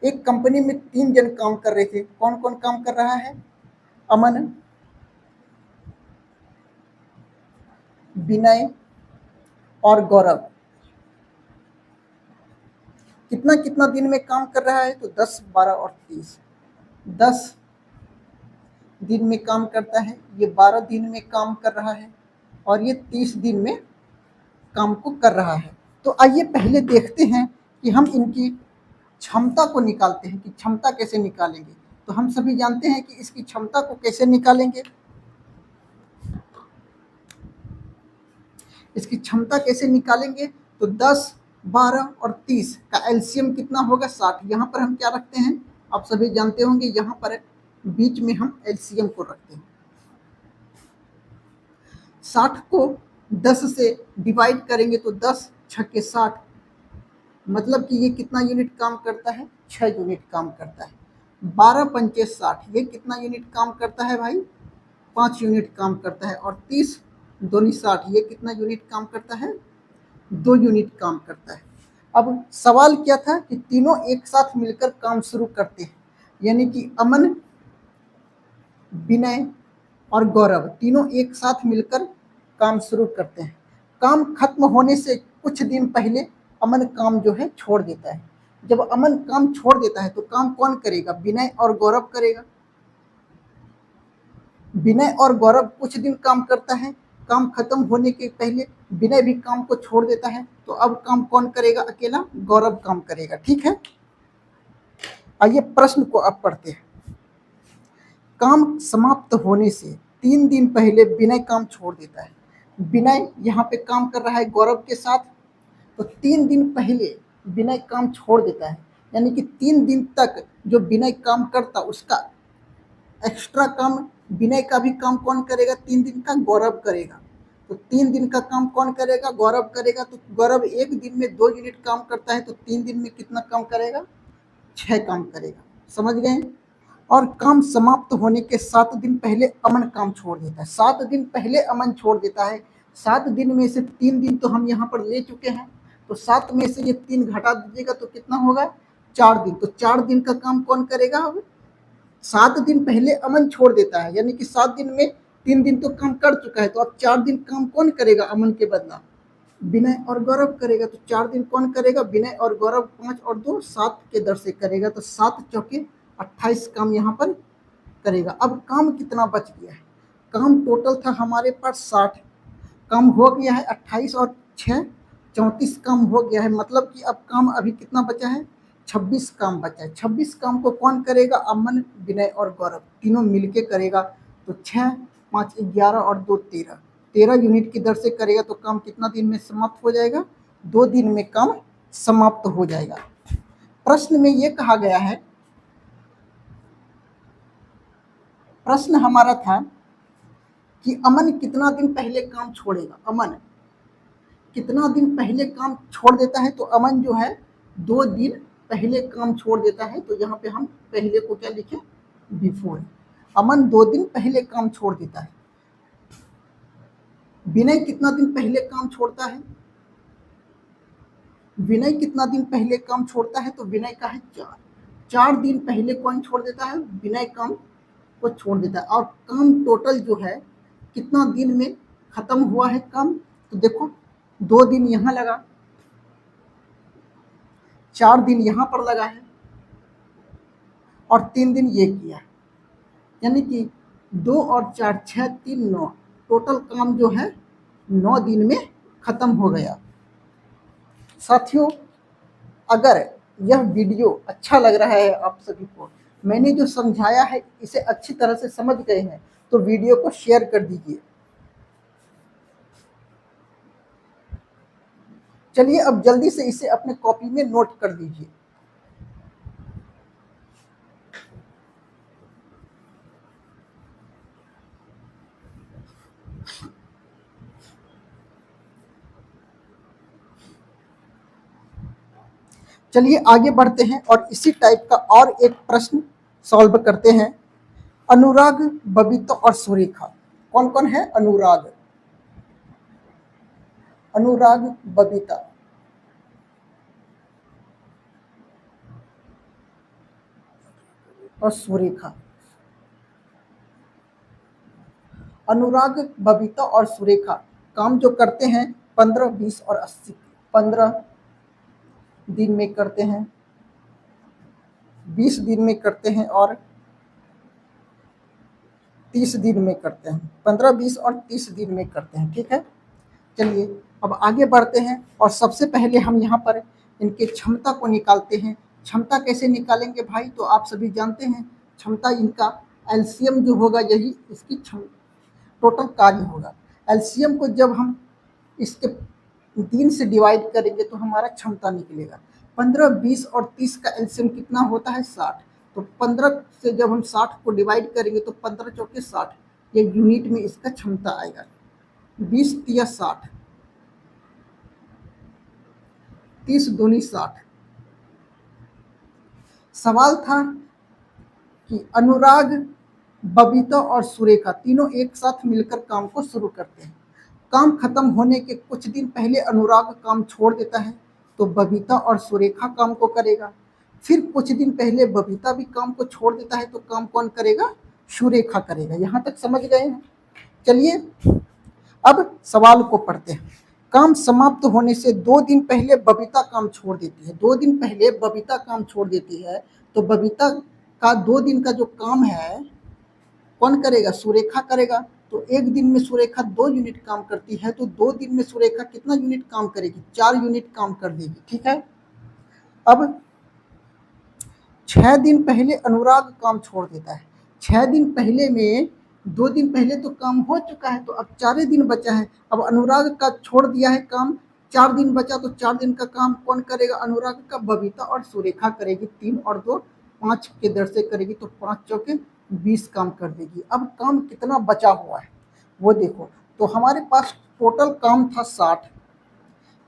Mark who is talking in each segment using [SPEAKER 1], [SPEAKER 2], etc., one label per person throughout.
[SPEAKER 1] एक कंपनी में 3 जन काम कर रहे थे। कौन कौन काम कर रहा है? अमन, विनय और गौरव। कितना कितना दिन में काम कर रहा है? तो 10, 12 और 30। 10 दिन में काम करता है, ये 12 दिन में काम कर रहा है और ये 30 दिन में काम को कर रहा है। तो आइए पहले देखते हैं कि हम इनकी क्षमता को निकालते हैं कि क्षमता कैसे निकालेंगे। तो हम सभी जानते हैं कि इसकी क्षमता को कैसे निकालेंगे। इसकी क्षमता कैसे निकालेंगे? तो 10, 12 और 30 का एलसीएम कितना होगा? 60। यहाँ पर हम क्या रखते हैं? आप सभी जानते होंगे, यहाँ पर बीच में हम एलसीएम को रखते हैं। 60 को 10 से डिवाइड करेंगे तो 10 छक्के 60, मतलब कि ये कितना यूनिट काम करता है? 6 यूनिट काम करता है। 12 पंचे 60, ये कितना यूनिट काम करता है भाई? 5 यूनिट काम करता है। और 30 दूनी 60, ये कितना यूनिट काम करता है? 2 यूनिट काम करता है। अब सवाल क्या था कि तीनों एक साथ मिलकर काम शुरू करते हैं, यानी कि अमन, विनय और गौरव तीनों एक साथ मिलकर काम शुरू करते हैं। काम खत्म होने से कुछ दिन पहले अमन काम जो है छोड़ देता है। जब अमन काम छोड़ देता है तो काम कौन करेगा? विनय और गौरव करेगा। विनय और गौरव कुछ दिन काम करता है, काम खत्म होने के पहले विनय भी काम को छोड़ देता है, तो अब काम कौन करेगा? अकेला गौरव काम करेगा। ठीक है, आइए प्रश्न को अब पढ़ते हैं। काम समाप्त होने से 3 दिन पहले विनय काम छोड़ देता है। विनय यहाँ पे काम कर रहा है गौरव के साथ, तो 3 दिन पहले विनय काम छोड़ देता है, यानी कि 3 दिन तक जो विनय काम करता उसका एक्स्ट्रा काम विनय का भी काम कौन करेगा? 3 दिन का गौरव करेगा। तो 3 दिन का काम कौन करेगा? गौरव करेगा। तो गौरव एक दिन में 2 यूनिट काम करता है, तो 3 दिन में कितना काम करेगा? 6 काम करेगा। समझ गए? और काम समाप्त होने के 7 दिन पहले अमन काम छोड़ देता है। 7 दिन पहले अमन छोड़ देता है। 7 दिन में से 3 दिन तो हम यहाँ पर ले चुके हैं, तो 7 में से ये 3 घटा दीजिएगा तो कितना होगा? 4 दिन। तो 4 दिन का काम कौन करेगा? अब 7 दिन पहले अमन छोड़ देता है, यानी कि 7 दिन में 3 दिन तो काम कर चुका है, तो अब 4 दिन काम कौन करेगा अमन के बदला? विनय और गौरव करेगा। तो 4 दिन कौन करेगा? विनय और गौरव। 5 और 2 7 के दर से करेगा, तो 7 चौके 28 काम यहाँ पर करेगा। अब काम कितना बच गया है? काम टोटल था हमारे पास 60, काम हो गया है 28 और 6 34 काम हो गया है, मतलब कि अब काम अभी कितना बचा है? 26 काम बचा है। 26 काम को कौन करेगा? अमन, विनय और गौरव तीनों मिलके करेगा। तो 6, 5 11 और 2 13, 13 यूनिट की दर से करेगा, तो काम कितना दिन में समाप्त हो जाएगा? 2 दिन में काम समाप्त हो जाएगा। प्रश्न में यह कहा गया है, प्रश्न हमारा था कि अमन कितना दिन पहले काम छोड़ेगा। अमन कितना दिन पहले काम छोड़ देता है? तो अमन जो है 2 दिन पहले काम छोड़ देता है, तो यहाँ पे हम पहले को क्या लिखें? बिफोर। अमन 2 दिन पहले काम छोड़ देता है। विनय कितना दिन पहले काम छोड़ता है? विनय कितना दिन पहले काम छोड़ता है? तो विनय का है 4। 4 दिन पहले कौन छोड़ देता है? विनय काम को छोड़ देता है। और काम टोटल जो है कितना दिन में खत्म हुआ है काम? तो देखो 2 दिन यहाँ लगा, 4 दिन यहाँ पर लगा है और 3 दिन ये किया, यानी कि 2 और 4 6 3 9, टोटल काम जो है 9 दिन में खत्म हो गया। साथियों, अगर यह वीडियो अच्छा लग रहा है आप सभी को, मैंने जो समझाया है इसे अच्छी तरह से समझ गए हैं, तो वीडियो को शेयर कर दीजिए। चलिए अब जल्दी से इसे अपने कॉपी में नोट कर लीजिए। चलिए आगे बढ़ते हैं और इसी टाइप का और एक प्रश्न सॉल्व करते हैं। अनुराग, बबीता और सुरेखा, कौन कौन है? अनुराग, बबीता। और सुरेखा। अनुराग, बबीता और सुरेखा काम जो करते हैं 15, 20 और 80, 15 दिन में करते हैं, 20 दिन में करते हैं और 30 दिन में करते हैं। 15, 20 और 30 दिन में करते हैं। ठीक है, चलिए अब आगे बढ़ते हैं और सबसे पहले हम यहाँ पर इनके क्षमता को निकालते हैं। क्षमता कैसे निकालेंगे भाई, तो आप सभी जानते हैं क्षमता इनका एलसीएम जो होगा यही इसकी टोटल कार्य होगा। एलसीएम को जब हम इसके 3 से डिवाइड करेंगे तो हमारा क्षमता निकलेगा। 15, 20 और 30 का एलसीएम कितना होता है 60। तो 15 से जब हम 60 को डिवाइड करेंगे तो 15 चौके 60, ये यूनिट में इसका क्षमता आएगा। 20 तिया 60, 30 दूनी 60। सवाल था कि अनुराग, बबीता और सुरेखा तीनों एक साथ मिलकर काम को शुरू करते हैं। काम खत्म होने के कुछ दिन पहले अनुराग काम छोड़ देता है तो बबीता और सुरेखा काम को करेगा। फिर कुछ दिन पहले बबीता भी काम को छोड़ देता है तो काम कौन करेगा, सुरेखा करेगा। यहाँ तक समझ गए हैं। चलिए अब सवाल को पढ़ते हैं। काम समाप्त होने से 2 दिन पहले बबीता काम छोड़ देती है। 2 दिन पहले बबीता काम छोड़ देती है तो बबीता का 2 दिन का जो काम है कौन करेगा, सुरेखा करेगा। तो 1 दिन में सुरेखा 2 यूनिट काम करती है तो 2 दिन में सुरेखा कितना यूनिट काम करेगी, 4 यूनिट काम कर देगी। ठीक है, अब 6 दिन पहले अनुराग काम छोड़ देता है। 6 दिन पहले में 2 दिन पहले तो काम हो चुका है तो अब 4 दिन बचा है। अब अनुराग का छोड़ दिया है काम, 4 दिन बचा तो 4 दिन का काम कौन करेगा, अनुराग का बबीता और सुरेखा करेगी। 3 और 2 5 के दर से करेगी तो 5 चौके 20 काम कर देगी। अब काम कितना बचा हुआ है वो देखो। तो हमारे पास टोटल काम था 60,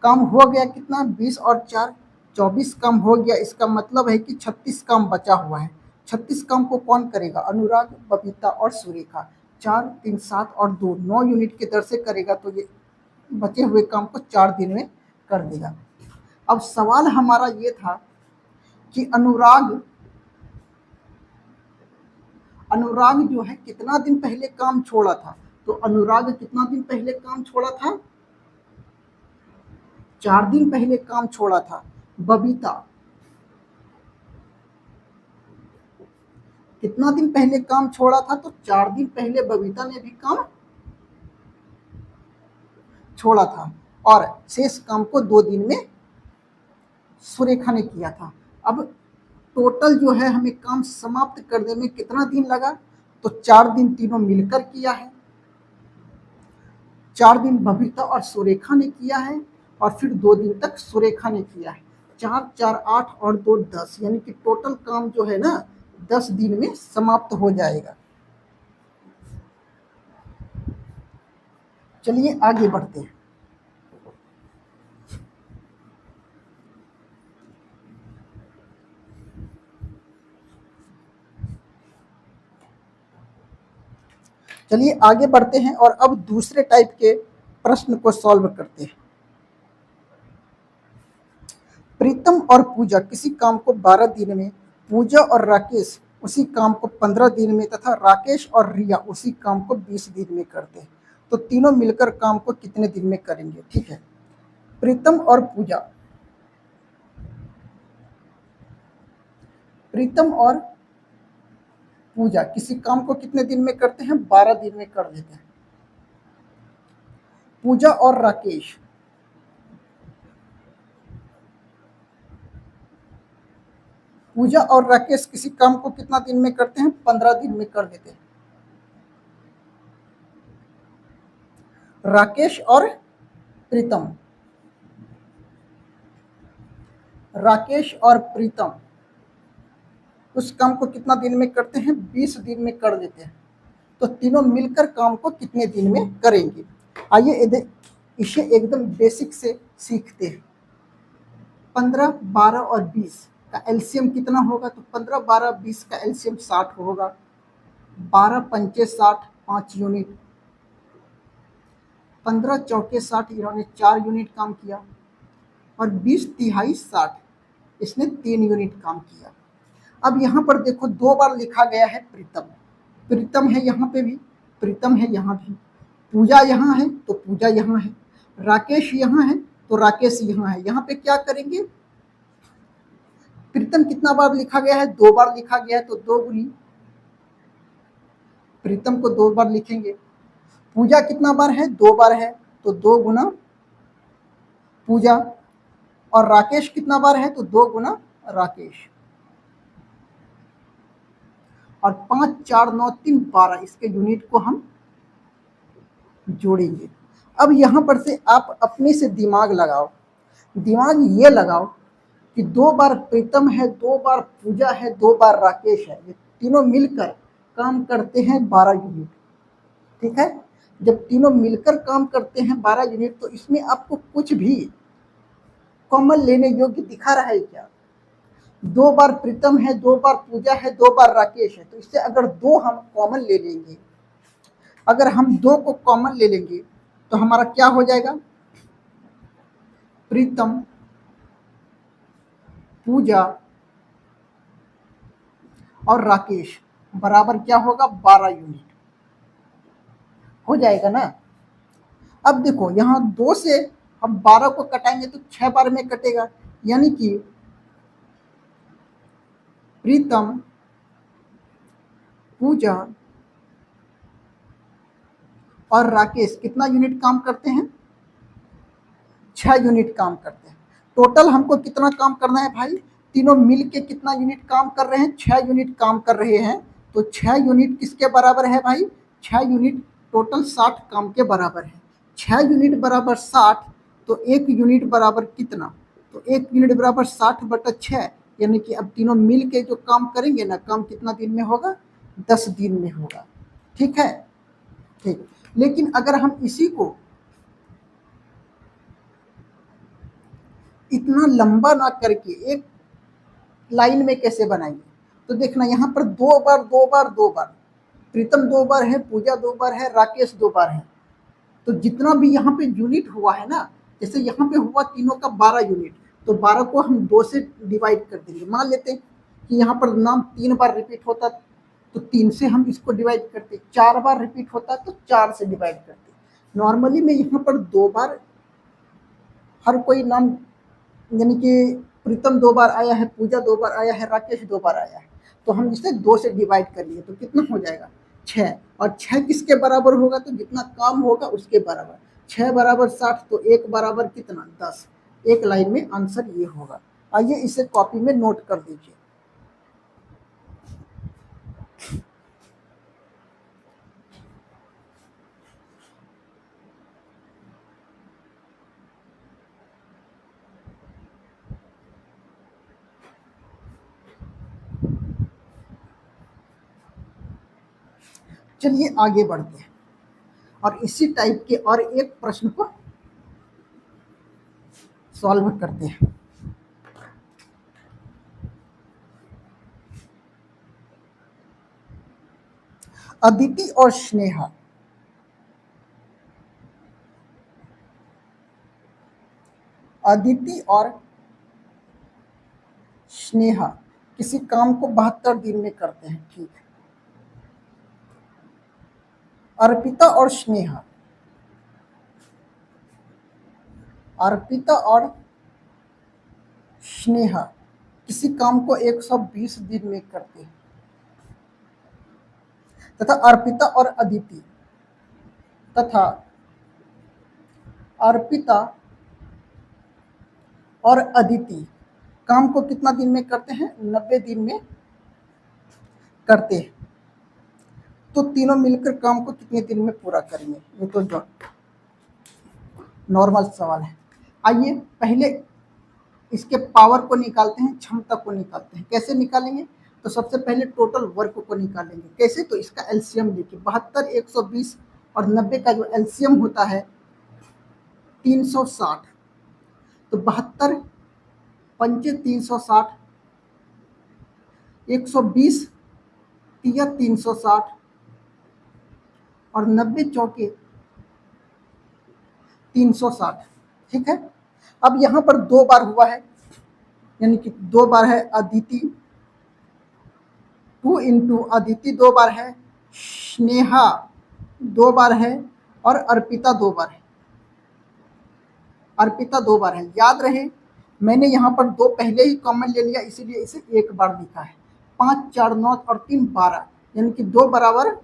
[SPEAKER 1] काम हो गया कितना, 20 और 4 24 काम हो गया। इसका मतलब है कि 36 काम बचा हुआ है। 36 काम को कौन करेगा, अनुराग, बबीता और सुरेखा। 4, 3, 7 और 2 9 यूनिट के दर से करेगा तो ये बचे हुए काम को 4 दिन में कर देगा। अब सवाल हमारा ये था कि अनुराग जो है कितना दिन पहले काम छोड़ा था। तो अनुराग कितना दिन पहले काम छोड़ा था, 4 दिन पहले काम छोड़ा था। बबीता कितना दिन पहले काम छोड़ा था, तो 4 दिन पहले बबीता ने भी काम छोड़ा था और शेष काम को 2 दिन में सुरेखा ने किया था। अब टोटल जो है हमें काम समाप्त करने में कितना दिन लगा, तो 4 दिन तीनों मिलकर किया है, 4 दिन बबीता और सुरेखा ने किया है और फिर 2 दिन तक सुरेखा ने किया है। 4, 4, 8 और 2 10, यानी कि टोटल काम जो है ना 10 दिन में समाप्त हो जाएगा। चलिए आगे बढ़ते हैं। चलिए आगे बढ़ते हैं और अब दूसरे टाइप के प्रश्न को सॉल्व करते हैं। प्रीतम और पूजा किसी काम को 12 दिन में, पूजा और राकेश उसी काम को 15 दिन में तथा राकेश और रिया उसी काम को 20 दिन में करते हैं। तो तीनों मिलकर काम को कितने दिन में करेंगे। ठीक है, प्रीतम और पूजा किसी काम को कितने दिन में करते हैं, 12 दिन में कर देते हैं। पूजा और राकेश किसी काम को कितना दिन में करते हैं, 15 दिन में कर देते हैं। राकेश और प्रीतम उस काम को कितना दिन में करते हैं, 20 दिन में कर देते हैं। तो तीनों मिलकर काम को कितने दिन में करेंगे। आइए इसे एकदम बेसिक से सीखते हैं। 15, 12 और 20 का एलसीएम कितना होगा, तो 15, 12, 20 का एलसीएम 60 होगा। 12 पंचे 60, 5 यूनिट। 15 चौके 60, इन्होंने 4 यूनिट काम किया और 20 तिहाई 60, इसने 3 यूनिट काम किया। अब यहाँ पर देखो 2 बार लिखा गया है प्रीतम, प्रीतम है यहाँ पे भी, प्रीतम है यहाँ भी, पूजा यहाँ है तो पूजा यहाँ है, राकेश यहाँ है तो राकेश यहाँ है। यहाँ पे क्या करेंगे, प्रीतम कितना बार लिखा गया है, 2 बार लिखा गया है तो 2 गुनी प्रीतम को 2 बार लिखेंगे। पूजा कितना बार है, 2 बार है तो 2 गुना पूजा, और राकेश कितना बार है तो 2 गुना राकेश, और 5 4 9 3 12 इसके यूनिट को हम जोड़ेंगे। अब यहाँ पर से आप अपने से दिमाग लगाओ, दिमाग ये लगाओ कि 2 बार प्रीतम है, 2 बार पूजा है, 2 बार राकेश है, ये तीनों मिलकर काम करते हैं 12 यूनिट। ठीक है, जब तीनों मिलकर काम करते हैं 12 यूनिट तो इसमें आपको कुछ भी कॉमन लेने योग्य दिखा रहा है क्या? 2 बार प्रीतम है, 2 बार पूजा है, 2 बार राकेश है, तो इससे अगर 2 हम कॉमन ले लेंगे, अगर हम 2 को कॉमन ले लेंगे तो हमारा क्या हो जाएगा, प्रीतम पूजा और राकेश बराबर क्या होगा, 12 यूनिट हो जाएगा ना। अब देखो यहाँ 2 से हम 12 को कटाएंगे तो 6 बार में कटेगा, यानी कि प्रीतम पूजा और राकेश कितना यूनिट काम करते हैं, 6 यूनिट काम करते हैं। टोटल हमको कितना काम करना है भाई, तीनों मिल के कितना यूनिट काम कर रहे हैं, 6 यूनिट काम कर रहे हैं। तो 6 यूनिट किसके बराबर है भाई, 6 यूनिट टोटल 60 काम के बराबर है। 6 यूनिट बराबर 60, तो 1 यूनिट बराबर कितना, तो 1 यूनिट बराबर 60/6, यानी कि अब तीनों मिल के जो काम करेंगे ना, काम कितना दिन में होगा, 10 दिन में होगा। ठीक है, ठीक। लेकिन अगर हम इसी को इतना लंबा ना करके एक लाइन में कैसे बनाएंगे, तो देखना यहाँ पर 2 बार 2 बार 2 बार, प्रीतम 2 बार है, पूजा 2 बार है, राकेश 2 बार है, तो जितना भी यहाँ पे यूनिट हुआ है ना, जैसे यहाँ पे हुआ तीनों का 12 यूनिट, तो 12 को हम 2 से डिवाइड कर देंगे। मान लेते हैं कि यहाँ पर नाम 3 बार रिपीट होता तो 3 से हम इसको डिवाइड करते, 4 बार रिपीट होता तो 4 से डिवाइड करते। नॉर्मली में यहाँ पर 2 बार हर कोई नाम, यानी कि प्रीतम 2 बार आया है, पूजा 2 बार आया है, राकेश 2 बार आया है, तो हम इसे 2 से डिवाइड कर लिए तो कितना हो जाएगा, 6। और 6 किसके बराबर होगा, तो जितना काम होगा उसके बराबर। 6 बराबर 60, तो 1 बराबर कितना, 10। एक लाइन में आंसर ये होगा। आइए इसे कॉपी में नोट कर दीजिए। चलिए आगे बढ़ते हैं और इसी टाइप के और एक प्रश्न को सॉल्व करते हैं। अदिति और स्नेहा, अदिति और स्नेहा किसी काम को 72 दिन में करते हैं। ठीक है, अर्पिता और स्नेहा, अर्पिता और स्नेहा किसी काम को 120 दिन में करते हैं, तथा अर्पिता और अदिति, तथा अर्पिता और अदिति काम को कितना दिन में करते हैं, 90 दिन में करते हैं। तो तीनों मिलकर काम को कितने दिन में पूरा करेंगे, ये तो जो नॉर्मल सवाल है। आइए पहले इसके पावर को निकालते हैं, क्षमता को निकालते हैं। कैसे निकालेंगे, तो सबसे पहले टोटल वर्क को निकालेंगे। कैसे, तो इसका एलसीएम देखिए, 72, 120 और 90 का जो एलसीएम होता है 360, तो 72 पंचे 360, 120 तिया 360 और 90 चौके 360। ठीक है, अब यहाँ पर 2 बार हुआ है, यानी कि 2 बार है अदिति 2 इंटू अदिति 2 बार है, स्नेहा 2 बार है और अर्पिता 2 बार है। अर्पिता 2 बार है। याद रहे मैंने यहाँ पर 2 पहले ही कॉमन ले लिया, इसीलिए इसे 1 बार लिखा है। 5 4 9 और 3 12, यानी कि 2 बराबर।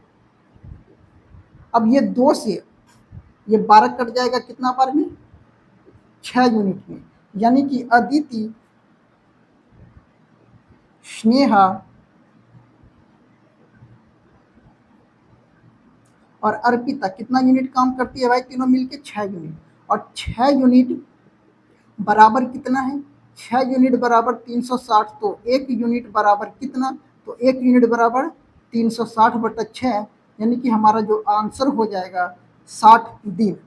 [SPEAKER 1] अब ये 2 से ये 12 कट जाएगा कितना बार में? 6 यूनिट में। यानी कि अदिति, स्नेहा और अर्पिता कितना यूनिट काम करती है भाई? तीनों मिलके 6 यूनिट। और 6 यूनिट बराबर कितना है? 6 यूनिट बराबर 360। तो 1 यूनिट बराबर कितना? तो 1 यूनिट बराबर 360/6, यानी कि हमारा जो आंसर हो जाएगा 60 दिन।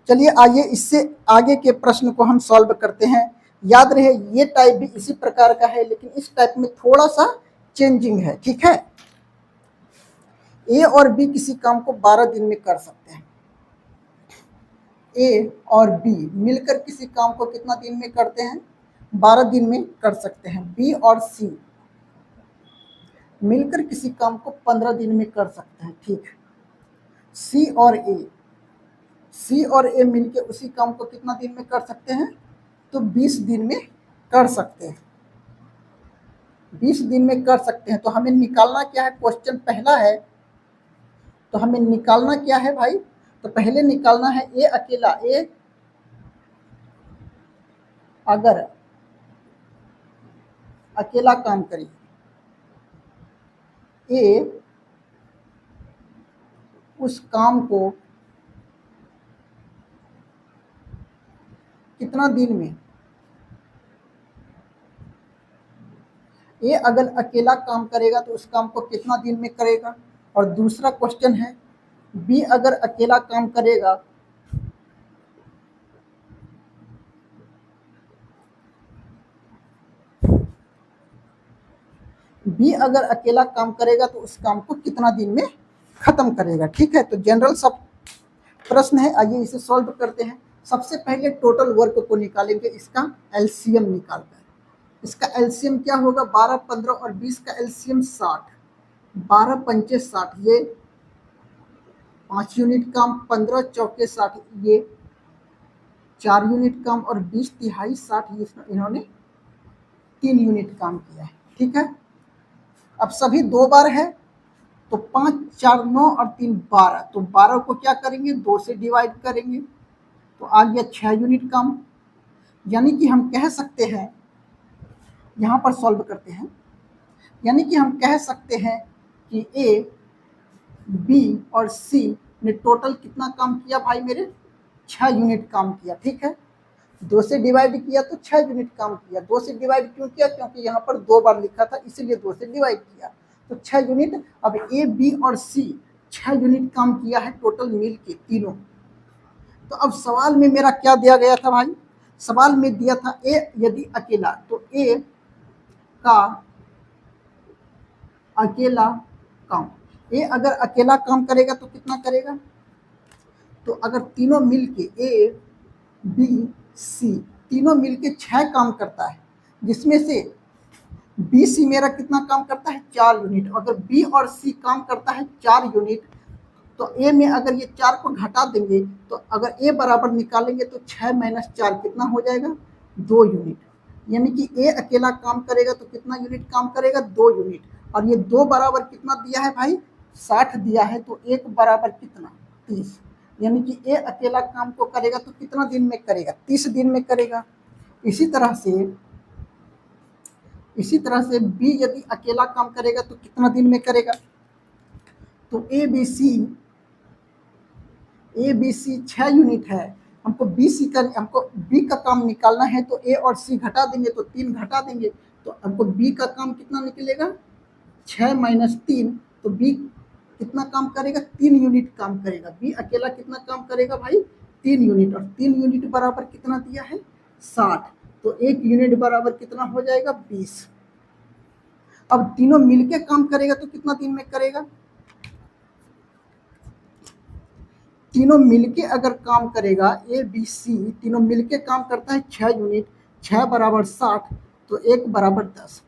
[SPEAKER 1] चलिए आइए इससे आगे के प्रश्न को हम सॉल्व करते हैं। याद रहे ये टाइप भी इसी प्रकार का है, लेकिन इस टाइप में थोड़ा सा चेंजिंग है। ठीक है, ए और बी किसी काम को 12 दिन में कर सकते हैं। ए और बी मिलकर किसी काम को कितना दिन में करते हैं? 12 दिन में कर सकते हैं। बी और सी मिलकर किसी काम को 15 दिन में कर सकते हैं। ठीक है, सी और ए मिलकर उसी काम को कितना दिन में कर सकते हैं? तो 20 दिन में कर सकते हैं। 20 दिन में कर सकते हैं। तो हमें निकालना क्या है? क्वेश्चन पहला है, तो हमें निकालना क्या है भाई? तो पहले निकालना है ए अकेला। ए अगर अकेला काम करे, ए उस काम को कितना दिन में? ए अगर अकेला काम करेगा तो उस काम को कितना दिन में करेगा? और दूसरा क्वेश्चन है बी अगर अकेला काम करेगा, बी अगर अकेला काम करेगा तो उस काम को कितना दिन में खत्म करेगा। ठीक है, तो जनरल सब प्रश्न है, आइए इसे सॉल्व करते हैं। सबसे पहले टोटल वर्क को निकालेंगे, इसका एलसीएम निकालकर। इसका एलसीएम क्या होगा? 12 15 और 20 का एलसीएम 60। 12 पंचे 60, ये 5 यूनिट काम। 15 चौके 60, ये 4 यूनिट काम। और 20 तिहाई 60, इन्होंने 3 यूनिट काम किया है। ठीक है, अब सभी 2 बार है, तो 5 4 9 और 3 12। तो 12 को क्या करेंगे? 2 से डिवाइड करेंगे, तो आ गया 6 यूनिट काम। यानी कि हम कह सकते हैं, यहाँ पर सॉल्व करते हैं, यानी कि हम कह सकते हैं कि ए बी और सी ने टोटल कितना काम किया भाई मेरे? 6 यूनिट काम किया। ठीक है, 2 से डिवाइड किया तो 6 यूनिट काम किया। 2 से डिवाइड क्यों किया? क्योंकि यहाँ पर 2 बार लिखा था, इसीलिए 2 से डिवाइड किया, तो 6 यूनिट। अब ए बी और सी 6 यूनिट काम किया है टोटल मिल के तीनों। तो अब सवाल में मेरा क्या दिया गया था भाई? सवाल में दिया था ए यदि अकेला, तो ए का अकेला काम। ए अगर अकेला काम करेगा तो कितना करेगा? तो अगर तीनों मिलके ए बी सी तीनों मिलके 6 काम करता है, जिसमें से बी सी मेरा कितना काम करता है? 4 यूनिट। अगर बी और सी काम करता है 4 यूनिट, तो ए में अगर ये 4 को घटा देंगे, तो अगर ए बराबर निकालेंगे तो 6 - 4 कितना हो जाएगा? 2 यूनिट। यानी कि ए अकेला काम करेगा तो कितना यूनिट काम करेगा? 2 यूनिट। और ये 2 बराबर कितना दिया है भाई? 60 दिया है। तो 1 बराबर कितना? 30। यानी कि ए अकेला काम को करेगा तो कितना दिन में करेगा? 30 दिन में करेगा। इसी तरह से बी यदि अकेला काम करेगा तो कितना दिन में करेगा? तो ए बी सी 6 यूनिट है, हमको बी का काम निकालना है, तो ए और सी घटा देंगे तो 3 घटा देंगे, तो हमको बी का काम कितना निकलेगा? 6 - 3। तो बी कितना काम करेगा? 3 यूनिट काम करेगा। बी अकेला कितना काम करेगा भाई? 3 यूनिट। और 3 यूनिट बराबर कितना दिया है? 60। तो 1 यूनिट बराबर कितना हो जाएगा 20। अब तीनों मिलके काम करेगा तो कितना दिन में करेगा, तीनों मिलके अगर काम करेगा ए बी सी तीनों मिलके काम करता है 6 यूनिट, 6 बराबर 60, तो 1 बराबर 10,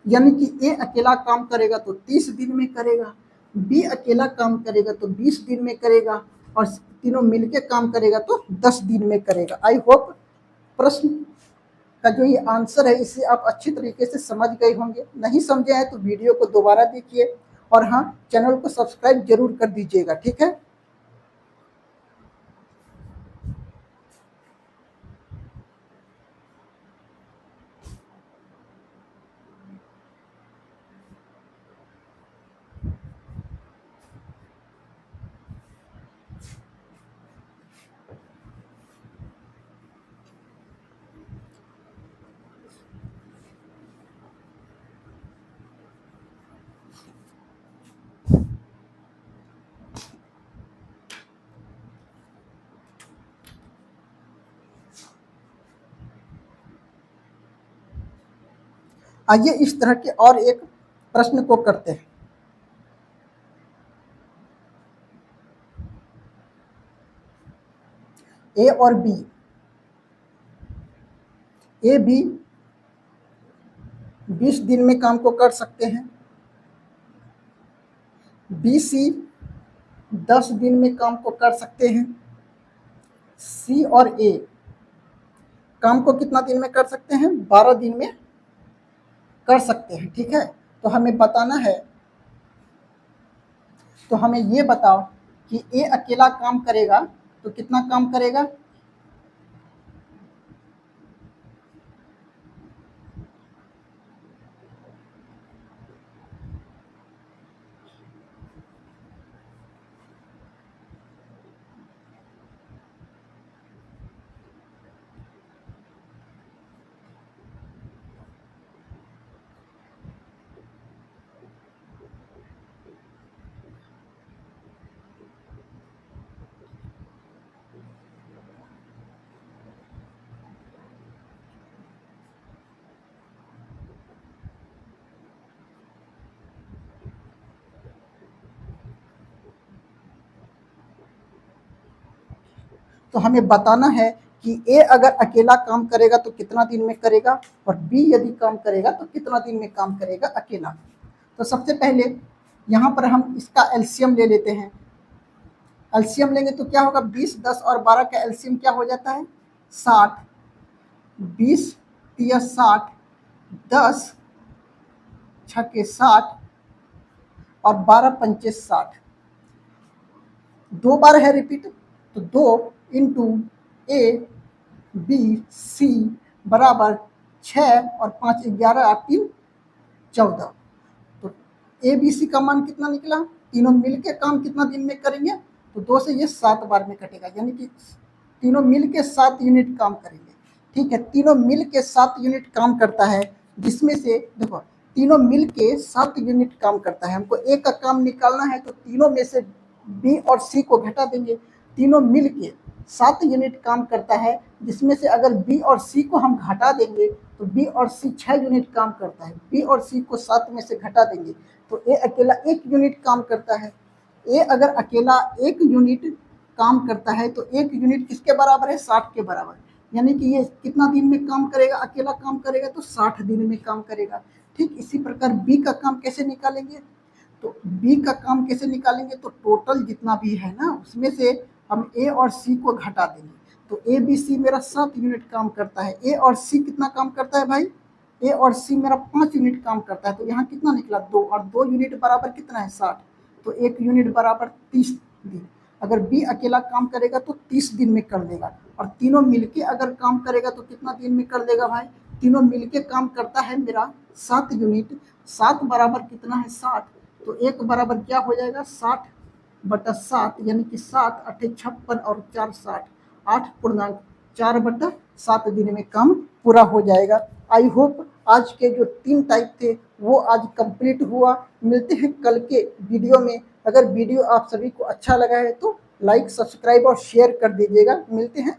[SPEAKER 1] यानी कि ए अकेला काम करेगा तो 30 दिन में करेगा, बी अकेला काम करेगा तो 20 दिन में करेगा, और तीनों मिलके काम करेगा तो 10 दिन में करेगा। आई होप प्रश्न का जो ये आंसर है इसे आप अच्छी तरीके से समझ गए होंगे। नहीं समझे हैं तो वीडियो को दोबारा देखिए, और हाँ, चैनल को सब्सक्राइब जरूर कर दीजिएगा, ठीक है। आइए इस तरह के और एक प्रश्न को करते हैं। ए और बी, ए बी 20 दिन में काम को कर सकते हैं, बी सी 10 दिन में काम को कर सकते हैं, सी और ए काम को कितना दिन में कर सकते हैं, 12 दिन में कर सकते हैं, ठीक है। तो हमें बताना है, तो हमें ये बताओ कि ए अकेला काम करेगा तो कितना काम करेगा, तो हमें बताना है कि ए अगर अकेला काम करेगा तो कितना दिन में करेगा, और बी यदि काम करेगा तो कितना दिन में काम करेगा अकेला। तो सबसे पहले यहाँ पर हम इसका एलसीएम ले लेते हैं। एलसीएम लेंगे तो क्या होगा, 20, 10 और 12 का एलसीएम क्या हो जाता है 60, 20 तिया 60, 10 छके 60 और 12 पंचे 60, 2 बार है रिपीट, तो 2 इंटू ए बी सी बराबर 6 और 5 11 और 3 14। तो ए बी सी का मान कितना निकला, तीनों मिलके काम कितना दिन में करेंगे, तो 2 से ये 7 बार में कटेगा, यानी कि तीनों मिलके 7 यूनिट काम करेंगे, ठीक है। तीनों मिलके 7 यूनिट काम करता है, जिसमें से देखो तीनों मिलके 7 यूनिट काम करता है। हमको ए का काम निकालना है, तो तीनों में से बी और सी को घटा देंगे। तीनों मिलके 7 यूनिट काम करता है, जिसमें से अगर बी और सी को हम घटा देंगे तो बी और सी 6 यूनिट काम करता है, बी और सी को 7 में से घटा देंगे तो ए अकेला 1 यूनिट काम करता है। ए अगर अकेला 1 यूनिट काम करता है तो 1 यूनिट किसके बराबर है, 60 के बराबर, यानी कि ये कितना दिन में काम करेगा, अकेला काम करेगा तो 60 दिन में काम करेगा। ठीक इसी प्रकार बी का काम कैसे निकालेंगे, तो बी का काम कैसे निकालेंगे, तो टोटल जितना भी है ना उसमें से हम ए और सी को घटा देंगे। तो ए बी सी मेरा 7 यूनिट काम करता है, ए और सी कितना काम करता है भाई, ए और सी मेरा 5 यूनिट काम करता है, तो यहाँ कितना निकला 2, और 2 यूनिट बराबर कितना है 60, तो 1 यूनिट बराबर 30 दिन। अगर बी अकेला काम करेगा तो 30 दिन में कर देगा, और तीनों मिलके अगर काम करेगा तो कितना दिन में कर देगा भाई, तीनों मिलके काम करता है मेरा 7 यूनिट, 7 बराबर कितना है 60, तो 1 बराबर क्या हो जाएगा 60/7, यानी कि 7 8 56 और 4 60, 8.4/7 दिन में काम पूरा हो जाएगा। आई होप आज के जो 3 टाइप थे वो आज कंप्लीट हुआ। मिलते हैं कल के वीडियो में। अगर वीडियो आप सभी को अच्छा लगा है तो लाइक, सब्सक्राइब और शेयर कर दीजिएगा। मिलते हैं।